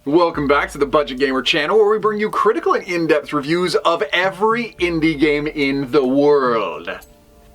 Welcome back to the Budget Gamer channel, where we bring you critical and in-depth reviews of every indie game in the world.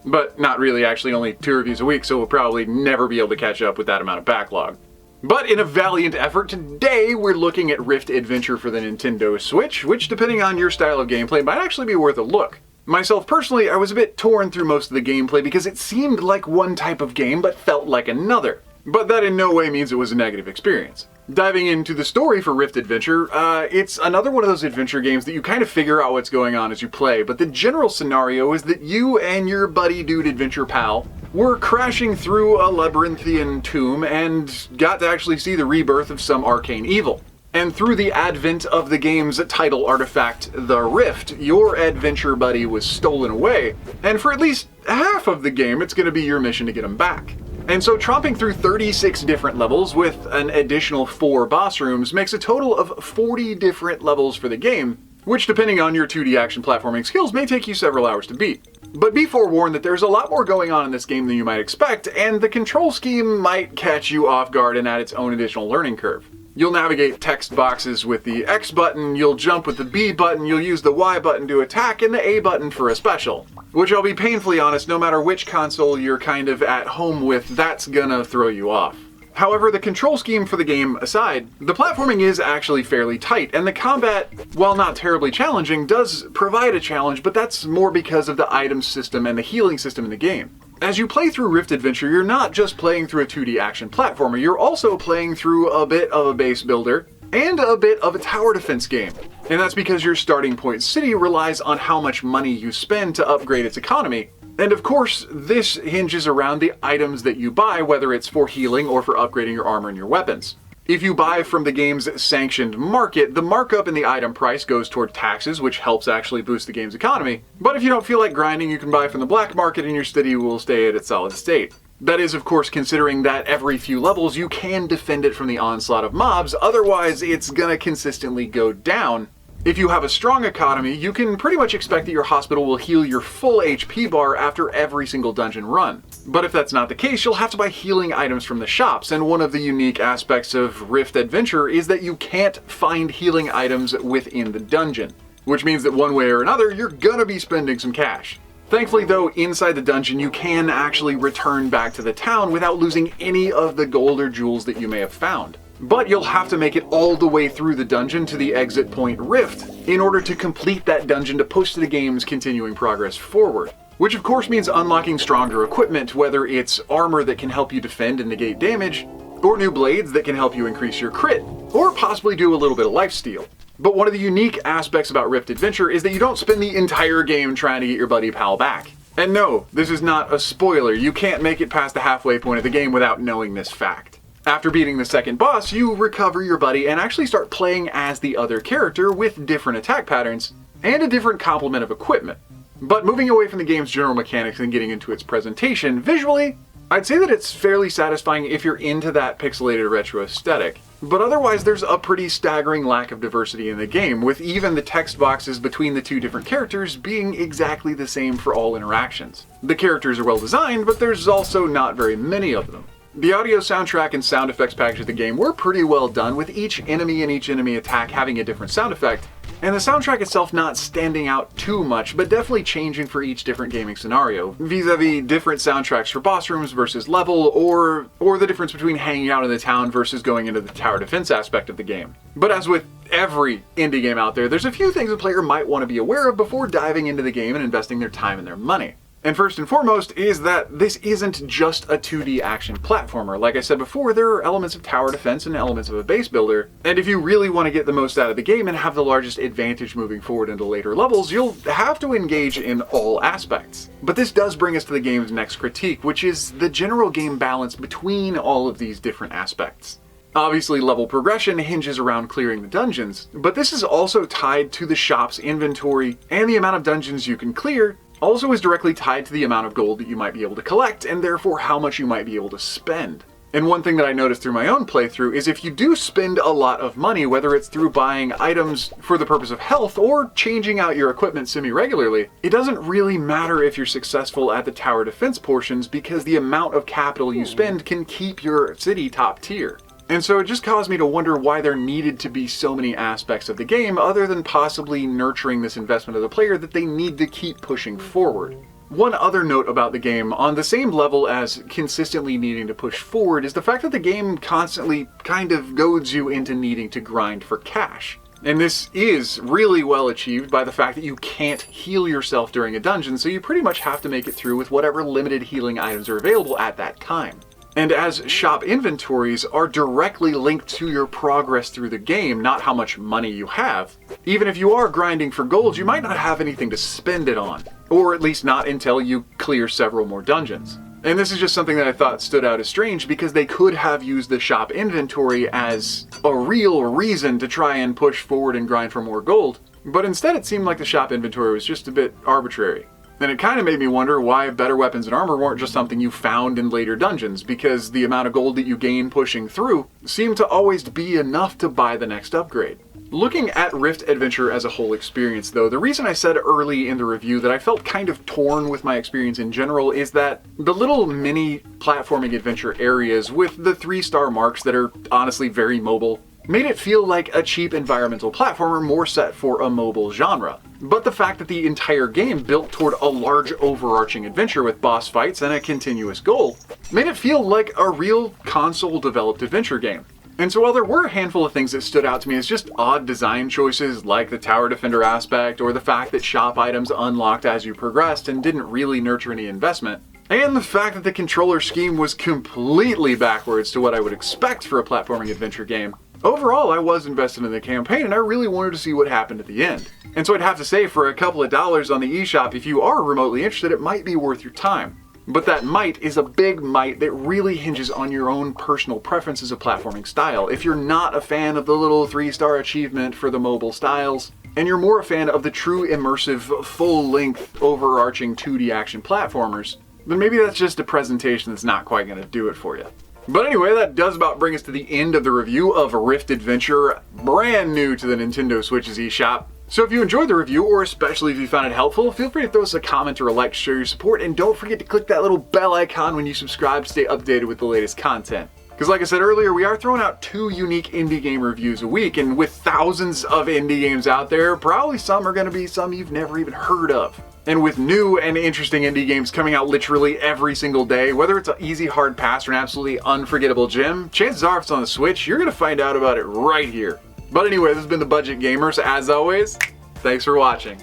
But not really, actually only 2 reviews a week, so we'll probably never be able to catch up with that amount of backlog. But in a valiant effort, today we're looking at Rift Adventure for the Nintendo Switch, which depending on your style of gameplay might actually be worth a look. Myself personally, I was a bit torn through most of the gameplay because it seemed like one type of game but felt like another. But that in no way means it was a negative experience. Diving into the story for Rift Adventure, it's another one of those adventure games that you kind of figure out what's going on as you play, but the general scenario is that you and your buddy dude adventure pal were crashing through a labyrinthian tomb and got to actually see the rebirth of some arcane evil. And through the advent of the game's title artifact, the Rift, your adventure buddy was stolen away, and for at least half of the game it's going to be your mission to get him back. And so tromping through 36 different levels with an additional 4 boss rooms makes a total of 40 different levels for the game, which depending on your 2D action platforming skills may take you several hours to beat. But be forewarned that there's a lot more going on in this game than you might expect, and the control scheme might catch you off guard and add its own additional learning curve. You'll navigate text boxes with the X button, you'll jump with the B button, you'll use the Y button to attack, and the A button for a special. Which I'll be painfully honest, no matter which console you're kind of at home with, that's gonna throw you off. However, the control scheme for the game aside, the platforming is actually fairly tight, and the combat, while not terribly challenging, does provide a challenge, but that's more because of the item system and the healing system in the game. As you play through Rift Adventure, you're not just playing through a 2D action platformer, you're also playing through a bit of a base builder and a bit of a tower defense game. And that's because your starting point city relies on how much money you spend to upgrade its economy. And of course, this hinges around the items that you buy, whether it's for healing or for upgrading your armor and your weapons. If you buy from the game's sanctioned market, the markup in the item price goes toward taxes, which helps actually boost the game's economy. But if you don't feel like grinding, you can buy from the black market and your city will stay at its solid state. That is, of course, considering that every few levels you can defend it from the onslaught of mobs, otherwise it's gonna consistently go down. If you have a strong economy, you can pretty much expect that your hospital will heal your full HP bar after every single dungeon run. But if that's not the case, you'll have to buy healing items from the shops, and one of the unique aspects of Rift Adventure is that you can't find healing items within the dungeon. Which means that one way or another, you're gonna be spending some cash. Thankfully though, inside the dungeon you can actually return back to the town without losing any of the gold or jewels that you may have found. But you'll have to make it all the way through the dungeon to the exit point Rift in order to complete that dungeon to push the game's continuing progress forward. Which of course means unlocking stronger equipment, whether it's armor that can help you defend and negate damage, or new blades that can help you increase your crit, or possibly do a little bit of lifesteal. But one of the unique aspects about Rift Adventure is that you don't spend the entire game trying to get your buddy pal back. And no, this is not a spoiler, you can't make it past the halfway point of the game without knowing this fact. After beating the second boss, you recover your buddy and actually start playing as the other character with different attack patterns and a different complement of equipment. But moving away from the game's general mechanics and getting into its presentation, visually, I'd say that it's fairly satisfying if you're into that pixelated retro aesthetic. But otherwise, there's a pretty staggering lack of diversity in the game, with even the text boxes between the 2 different characters being exactly the same for all interactions. The characters are well designed, but there's also not very many of them. The audio soundtrack and sound effects package of the game were pretty well done, with each enemy and each enemy attack having a different sound effect, and the soundtrack itself not standing out too much, but definitely changing for each different gaming scenario, vis-a-vis different soundtracks for boss rooms versus level, or the difference between hanging out in the town versus going into the tower defense aspect of the game. But as with every indie game out there, there's a few things a player might want to be aware of before diving into the game and investing their time and their money. And first and foremost is that this isn't just a 2D action platformer. Like I said before, there are elements of tower defense and elements of a base builder, and if you really want to get the most out of the game and have the largest advantage moving forward into later levels, you'll have to engage in all aspects. But this does bring us to the game's next critique, which is the general game balance between all of these different aspects. Obviously, level progression hinges around clearing the dungeons, but this is also tied to the shop's inventory, and the amount of dungeons you can clear also is directly tied to the amount of gold that you might be able to collect, and therefore how much you might be able to spend. And one thing that I noticed through my own playthrough is if you do spend a lot of money, whether it's through buying items for the purpose of health or changing out your equipment semi-regularly, it doesn't really matter if you're successful at the tower defense portions because the amount of capital you spend can keep your city top tier. And so it just caused me to wonder why there needed to be so many aspects of the game other than possibly nurturing this investment of the player that they need to keep pushing forward. One other note about the game, on the same level as consistently needing to push forward, is the fact that the game constantly kind of goads you into needing to grind for cash. And this is really well achieved by the fact that you can't heal yourself during a dungeon, so you pretty much have to make it through with whatever limited healing items are available at that time. And as shop inventories are directly linked to your progress through the game, not how much money you have, even if you are grinding for gold, you might not have anything to spend it on. Or at least not until you clear several more dungeons. And this is just something that I thought stood out as strange because they could have used the shop inventory as a real reason to try and push forward and grind for more gold, but instead it seemed like the shop inventory was just a bit arbitrary. And it kind of made me wonder why better weapons and armor weren't just something you found in later dungeons, because the amount of gold that you gain pushing through seemed to always be enough to buy the next upgrade. Looking at Rift Adventure as a whole experience though, the reason I said early in the review that I felt kind of torn with my experience in general is that the little mini platforming adventure areas with the 3-star marks that are honestly very mobile made it feel like a cheap environmental platformer more set for a mobile genre. But the fact that the entire game built toward a large overarching adventure with boss fights and a continuous goal made it feel like a real console-developed adventure game. And so while there were a handful of things that stood out to me as just odd design choices like the tower defender aspect or the fact that shop items unlocked as you progressed and didn't really nurture any investment, and the fact that the controller scheme was completely backwards to what I would expect for a platforming adventure game, overall I was invested in the campaign and I really wanted to see what happened at the end. And so I'd have to say, for a couple of dollars on the eShop, if you are remotely interested, it might be worth your time. But that might is a big might that really hinges on your own personal preferences of platforming style. If you're not a fan of the little 3-star achievement for the mobile styles, and you're more a fan of the true immersive, full-length, overarching 2D action platformers, then maybe that's just a presentation that's not quite going to do it for you. But anyway, that does about bring us to the end of the review of Rift Adventure, brand new to the Nintendo Switch's eShop. So if you enjoyed the review, or especially if you found it helpful, feel free to throw us a comment or a like to show your support, and don't forget to click that little bell icon when you subscribe to stay updated with the latest content. Because like I said earlier, we are throwing out 2 unique indie game reviews a week, and with thousands of indie games out there, probably some are going to be some you've never even heard of. And with new and interesting indie games coming out literally every single day, whether it's an easy hard pass or an absolutely unforgettable gem, chances are if it's on the Switch, you're going to find out about it right here. But anyway, this has been The Budget Gamers. As always, thanks for watching.